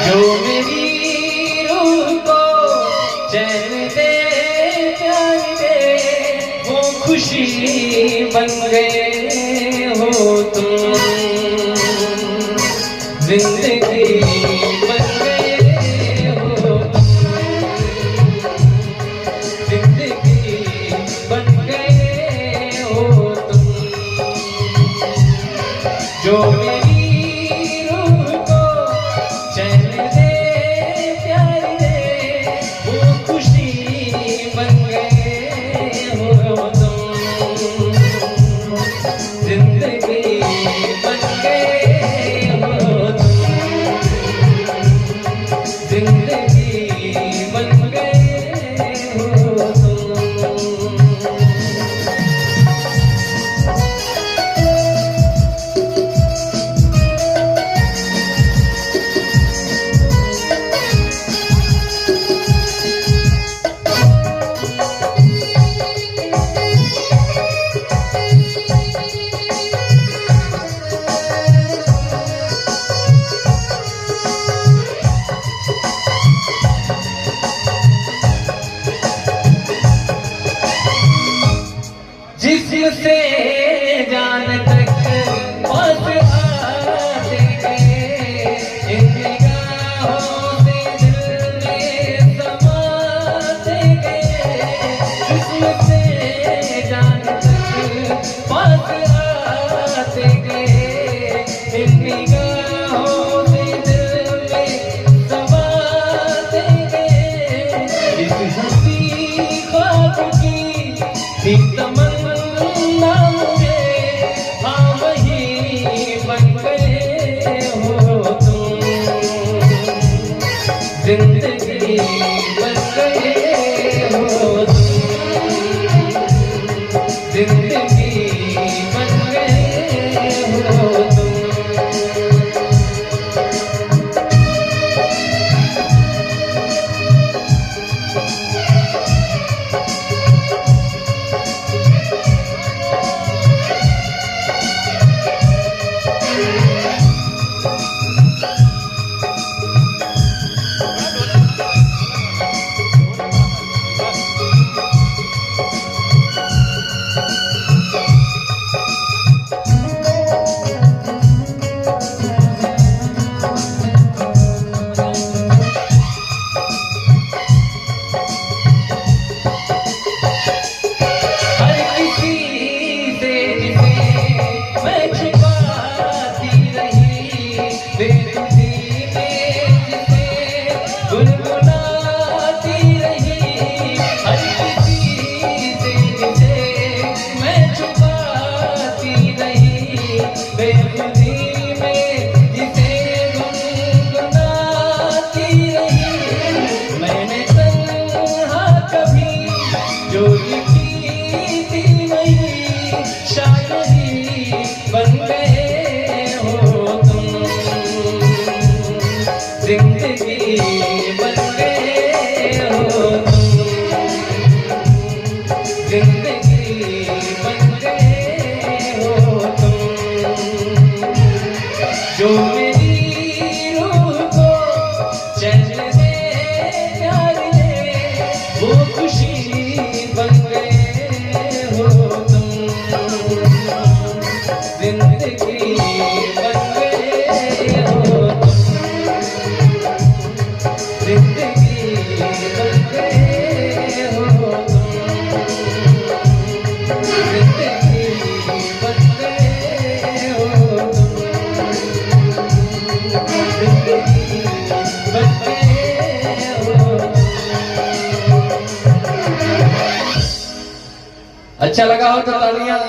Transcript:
जो मेरी रूह को चैन दे प्यार दे, वो खुशी बन गए हो तुम। जिंदगी बन गए हो तुम, जिंदगी बन गए हो तुम। जो मेरी रूह को चैन दे प्यार दे, वो खुशी बन गए हो तुम। जिंदगी बन गए हो तुम, जिंदगी बन गए हो तुम। जिससे जान तक पास आते गए, इन निगाहों से दिल में समाते गए। जिससे जान तक पास आते गए, इन निगाहों से दिल में समाते गए। इस हंसी ख्वाब की थी तमन्ना मुझे, हाँ वही बन गए हो तुम। जिंदगी बन गए हो तुम, जिंदगी बन गए हो तुम। जिंदगी बन गए हो तुम, जिंदगी बन गए हो तुम। जो मेरी रूह को चैन दे प्यार दे, वो खुशी बन गए हो तुम। जिंदगी बन गए हो तुम, जिंदगी बन गए हो तुम। जिंदगी बन गए हो तुम, जिंदगी बन गए हो तुम। अच्छा लगा हो तो तालियां।